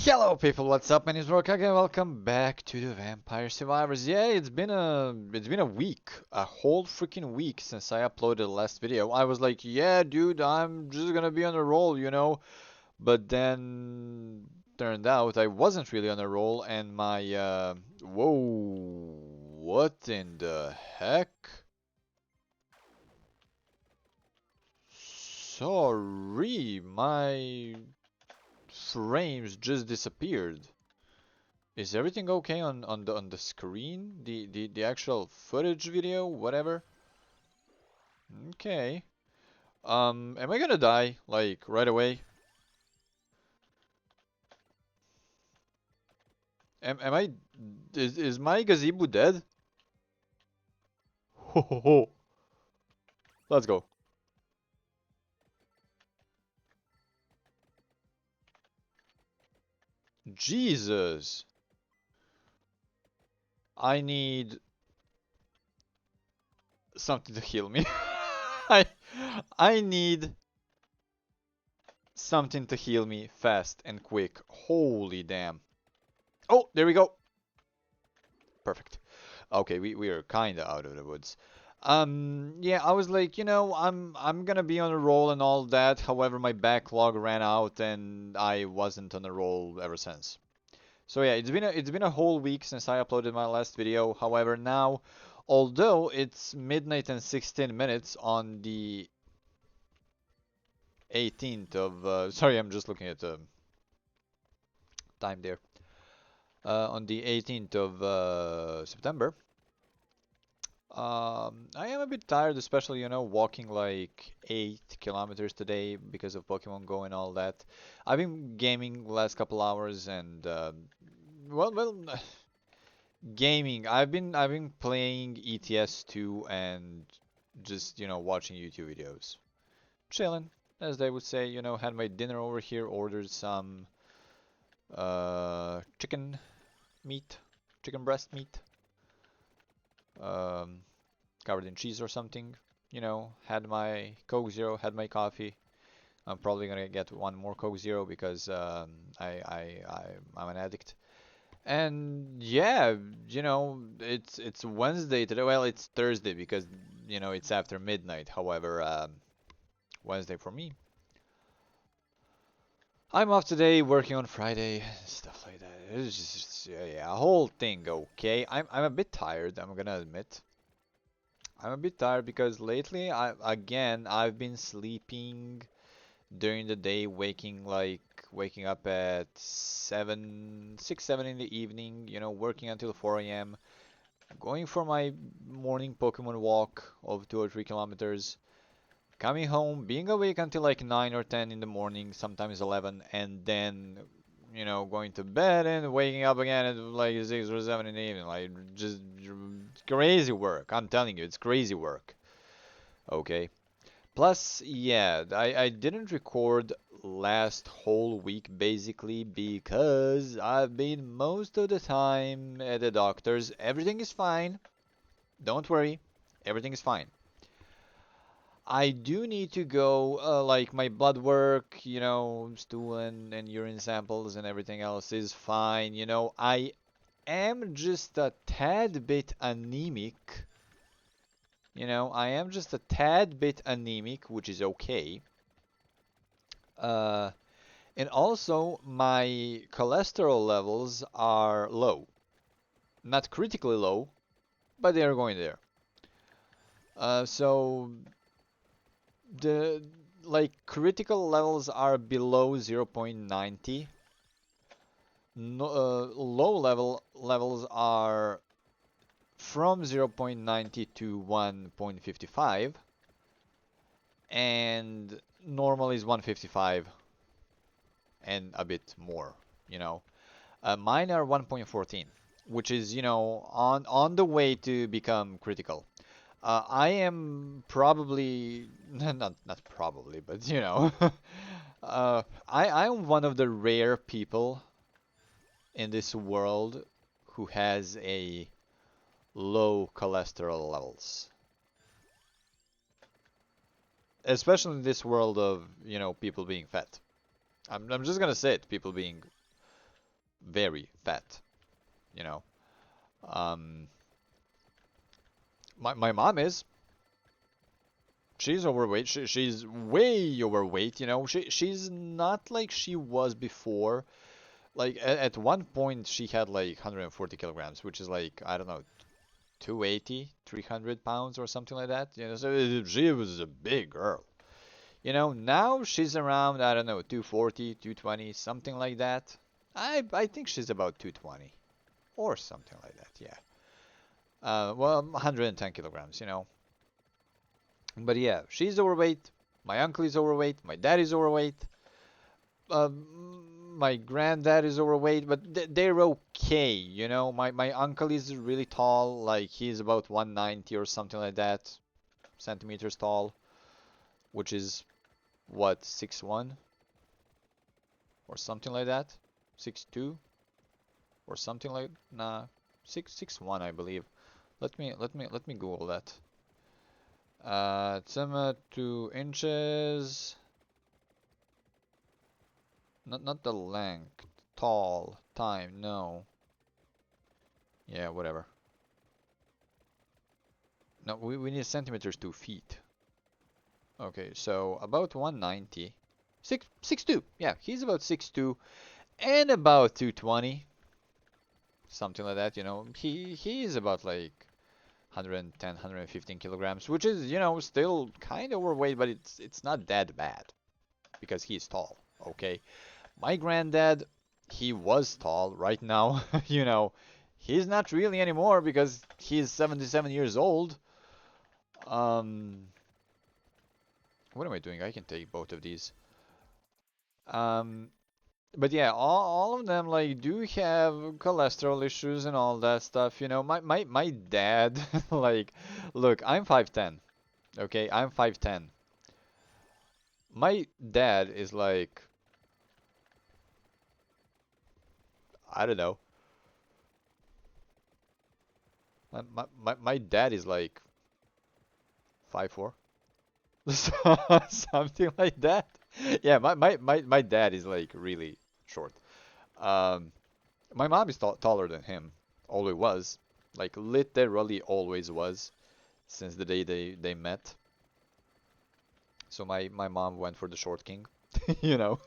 Hello people, what's up? My name is Rock again. Welcome back to the Vampire Survivors. Yeah, it's been a week, a whole freaking week since I uploaded the last video. I was like, yeah, dude, I'm just gonna be on a roll. But then turned out I wasn't really on a roll, and my whoa, what in the heck? Sorry, my frames just disappeared. Is everything okay on the screen? The actual footage video, whatever? Okay. Am I gonna die like right away? Am I is my gazebo dead? Ho ho ho. Let's go. Jesus. I need something to heal me. I I need something to heal me fast and quick. Holy damn. Oh, there we go. Perfect. Okay, we are kinda out of the woods. Yeah, I was like, I'm gonna be on a roll and all that. However, my backlog ran out and I wasn't on a roll ever since. So yeah, it's been a whole week since I uploaded my last video. However, now, although it's midnight and 16 minutes on the 18th of, sorry, I'm just looking at the time there. On the 18th of September. I am a bit tired, especially, walking like 8 kilometers today because of Pokemon Go and all that. I've been gaming last couple hours and well, gaming. I've been playing ETS2 and just, watching YouTube videos. Chilling, as they would say, had my dinner over here, ordered some chicken meat, chicken breast meat. Um, Covered in cheese or something. Had my Coke Zero, had my coffee. I'm probably gonna get one more Coke Zero because I'm an addict. And yeah, it's Wednesday today. Well, it's Thursday because it's after midnight. However, Wednesday for me. I'm off today, working on Friday, stuff like that. It's just yeah, a whole thing. Okay, I'm a bit tired. I'm gonna admit. I'm a bit tired because lately I've been sleeping during the day, waking up at 7 in the evening, working until 4 a.m., going for my morning Pokemon walk of 2 or 3 kilometers, coming home, being awake until like 9 or 10 in the morning, sometimes 11, and then going to bed and waking up again at like 6 or 7 in the evening. Like, just crazy work. I'm telling you, it's crazy work. Okay. Plus, yeah, I didn't record last whole week basically because I've been most of the time at the doctor's. Everything is fine. Don't worry. Everything is fine. I do need to go, like my blood work, stool and urine samples and everything else is fine. I am just a tad bit anemic. I am just a tad bit anemic, which is okay. Uh, and also my cholesterol levels are low. Not critically low, but they are going there. So the like critical levels are below 0.90. No, low levels are from 0.90 to 1.55, and normal is 155 and a bit more, you know. Mine are 1.14, which is, on the way to become critical. I am probably not probably, but I'm one of the rare people in this world who has a low cholesterol levels, especially in this world of people being fat. I'm just gonna say it, people being very fat, you know. Um, my mom is. She's overweight. She's way overweight, you know. She's not like she was before. Like at one point she had like 140 kilograms, which is like, I don't know, 280, 300 pounds or something like that. You know, so she was a big girl. You know, now she's around, I don't know, 240, 220, something like that. I think she's about 220 or something like that. Yeah. Well, 110 kilograms, you know. But yeah, she's overweight. My uncle is overweight. My dad is overweight. My granddad is overweight, but they're okay, you know. My uncle is really tall, like he's about 190 or something like that, centimeters tall, which is what, 6'1" or something like that, 6'2" or something like, nah, 6'1" I believe. Let me Google that. It's 2 inches. Not the length. Tall. Time. No. Yeah, whatever. No, we need centimeters to feet. Okay, so about 190. 6'2". Yeah, he's about 6'2" and about 220. Something like that, you know. He is about like 110, 115 kilograms, which is, you know, still kind of overweight, but it's not that bad because he's tall. Okay. My granddad, he was tall. Right now, you know, he's not really anymore because he's 77 years old. Um, what am I doing? I can take both of these. Um, but yeah, all of them like do have cholesterol issues and all that stuff. You know, my dad, like, look, I'm 5'10". Okay, I'm 5'10". My dad is like, I don't know. My dad is like 5'4". Something like that. Yeah, my dad is like really short. Um, my mom is taller than him. Always was. Like literally always was since the day they met. So my mom went for the short king, you know.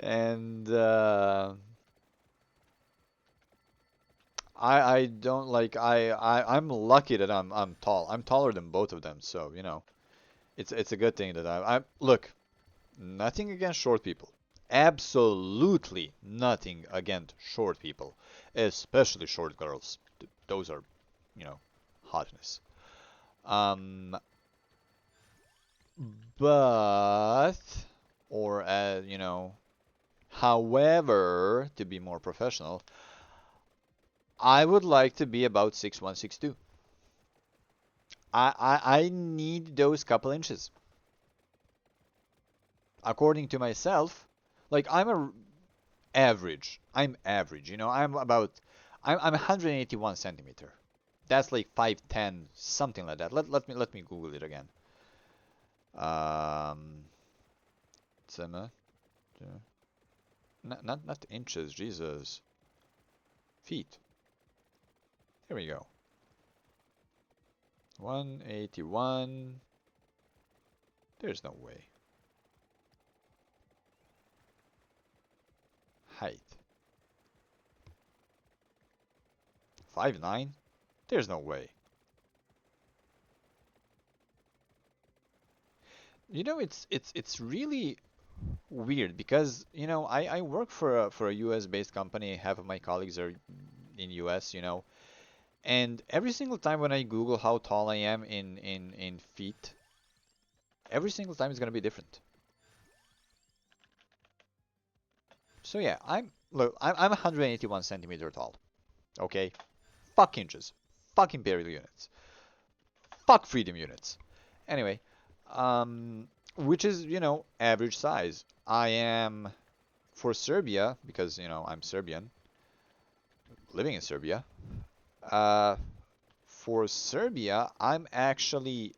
And I don't like I'm lucky that I'm tall. I'm taller than both of them, so you know, it's a good thing that I look, nothing against short people. Absolutely nothing against short people, especially short girls. Those are, you know, hotness. Um, but, or you know, however, to be more professional, I would like to be about 6'1", 6'2". I need those couple inches. According to myself, like I'm average, you know. I'm 181 centimeter. That's like 5'10", something like that. Let me Google it again. Um, Zimmer, not inches, Jesus. Feet. Here we go. 181. There's no way. Height. 5'9". There's no way. You know, it's really weird because, you know, I work for a US based company. Half of my colleagues are in US, you know. And every single time when I Google how tall I am in feet, every single time it's gonna be different. So yeah, I'm 181 centimeter tall. Okay, fuck inches, fuck imperial units, fuck freedom units. Anyway, which is, you know, average size. I am for Serbia because, you know, I'm Serbian, living in Serbia. Uh, for Serbia, I'm actually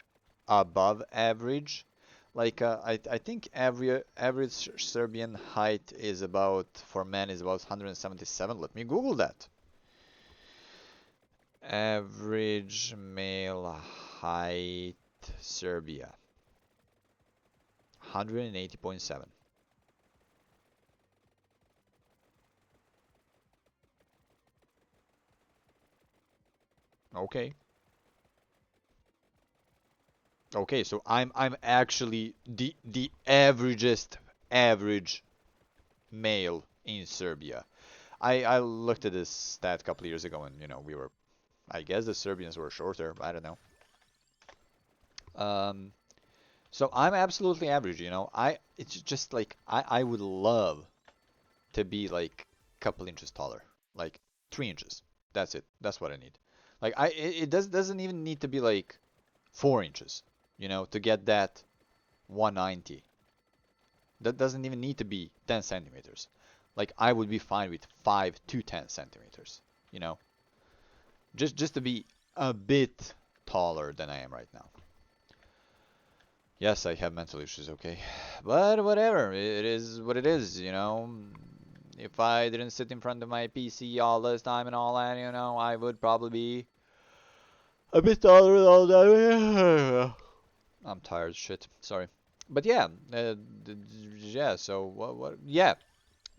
above average, Like I think average Serbian height is about for men is about 177. Let me Google that. Average male height Serbia 180.7. Okay. Okay, so I'm actually the averagest average male in Serbia. I looked at this stat a couple of years ago and we were I guess the Serbians were shorter, I don't know. Um so I'm absolutely average, it's just like I would love to be like a couple inches taller. Like 3 inches. That's it. That's what I need. Like it doesn't even need to be like 4 inches, to get that 190. That doesn't even need to be 10 centimeters. Like I would be fine with 5 to 10 centimeters, you know, just to be a bit taller than I am right now. Yes, I have mental issues, okay, but whatever. It is what it is. If I didn't sit in front of my PC all this time and all that, I would probably be a bit taller all that. I'm tired, shit. Sorry, but yeah, yeah. So what? Yeah,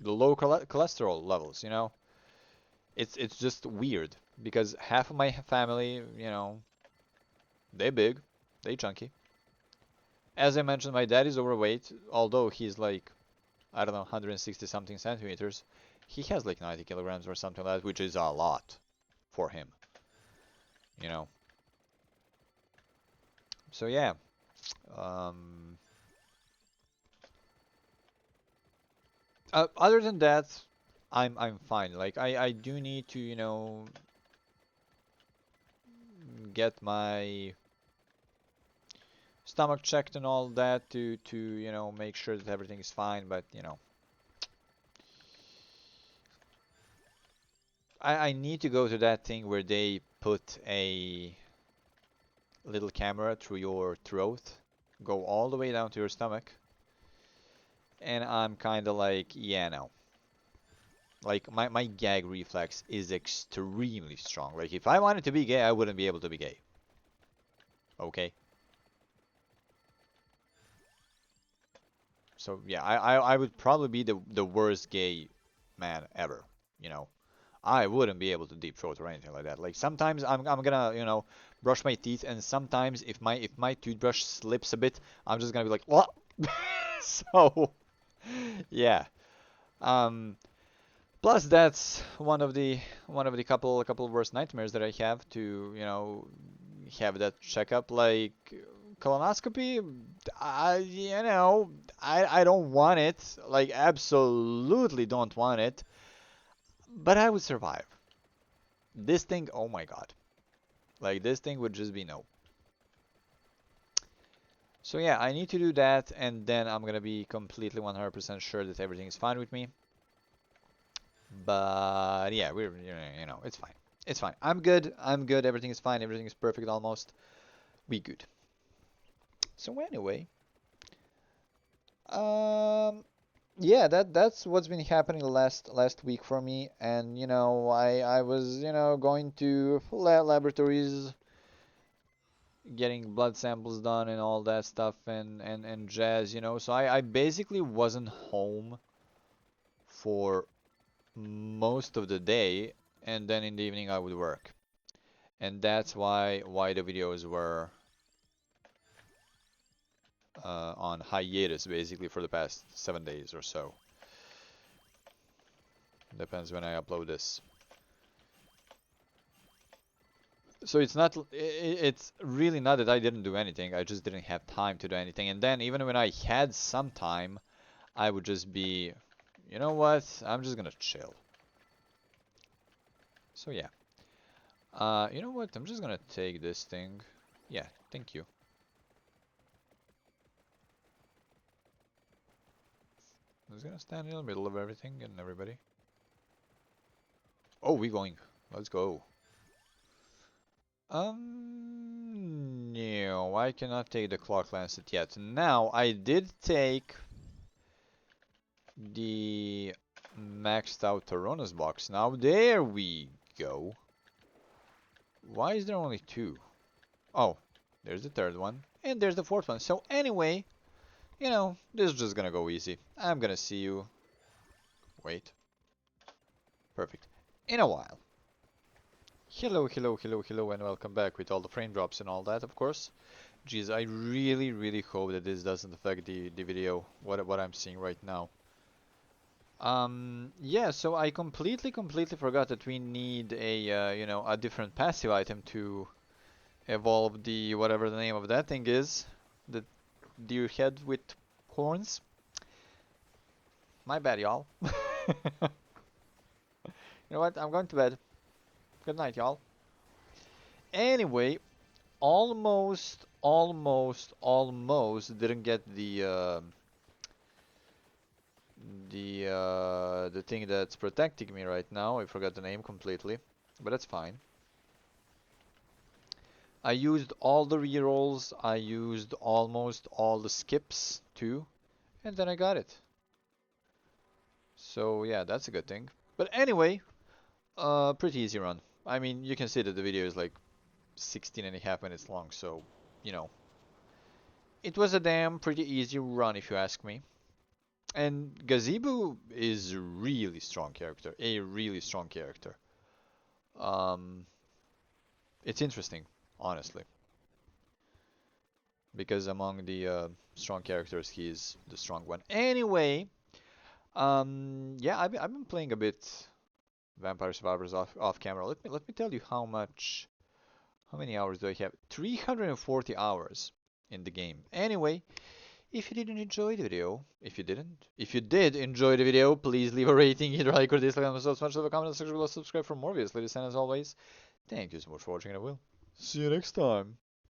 the low cholesterol levels. It's just weird because half of my family, they big, they chunky. As I mentioned, my dad is overweight, although he's like I don't know, 160 something centimeters. He has like 90 kilograms or something like that, which is a lot for him, you know. So yeah, um, other than that, I'm fine. Like I do need to, get my stomach checked and all that to make sure that everything is fine. But I need to go to that thing where they put a little camera through your throat, go all the way down to your stomach, and I'm kind of like, yeah, no. Like my gag reflex is extremely strong. Like if I wanted to be gay, I wouldn't be able to be gay. Okay? So yeah, I would probably be the worst gay man ever. You know, I wouldn't be able to deep throat or anything like that. Like sometimes I'm gonna brush my teeth, and sometimes if my toothbrush slips a bit, I'm just gonna be like what? So yeah. Um. Plus that's one of the couple of worst nightmares that I have to have that checkup like colonoscopy. I don't want it. Like absolutely don't want it. But I would survive. This thing, oh my god. Like this thing would just be no. So yeah, I need to do that and then I'm gonna be completely 100% sure that everything is fine with me. But yeah, we're it's fine. It's fine. I'm good. I'm good. Everything is fine. Everything is perfect almost. We good. So anyway, um, yeah, that's what's been happening last week for me. And I was going to laboratories, getting blood samples done and all that stuff and jazz. So I basically wasn't home for most of the day, and then in the evening I would work. And that's why the videos were on hiatus basically for the past 7 days or so. Depends when I upload this. So it's really not that I didn't do anything, I just didn't have time to do anything. And then even when I had some time, I would just be, you know what, I'm just gonna chill. So yeah. You know what, I'm just gonna take this thing. Yeah, thank you. I'm just gonna stand in the middle of everything and everybody. Oh, we going. Let's go. No, I cannot take the clock lancet yet. Now, I did take the maxed out Tauronus box. Now, there we go. Why is there only two? Oh, there's the third one. And there's the fourth one. So anyway, you know, this is just gonna go easy. I'm gonna see you. Wait. Perfect. In a while. Hello, hello, hello, hello, and welcome back with all the frame drops and all that, of course. Jeez, I really, really hope that this doesn't affect the video, what I'm seeing right now. Yeah, so I completely forgot that we need a, you know, a different passive item to evolve the, whatever the name of that thing is. The deer head with horns. My bad, y'all. You know what? I'm going to bed. Good night, y'all. Anyway, almost didn't get the thing that's protecting me right now. I forgot the name completely, but that's fine. I used all the rerolls. I used almost all the skips too, and then I got it. So yeah, that's a good thing. But anyway, pretty easy run. I mean, you can see that the video is like 16 and a half minutes long, so you know, it was a damn pretty easy run if you ask me. And Gazeboo is a really strong character, a really strong character. Um, it's interesting, honestly, because among the strong characters, he's the strong one. Anyway, yeah, I've been playing a bit Vampire Survivors off camera. Let me tell you how much, how many hours do I have? 340 hours in the game. Anyway, if you didn't enjoy the video, if you did enjoy the video, please leave a rating, either like or dislike on the so much, leave a comment in the section below, subscribe for more videos, ladies, and as always, thank you so much for watching, and I will see you next time.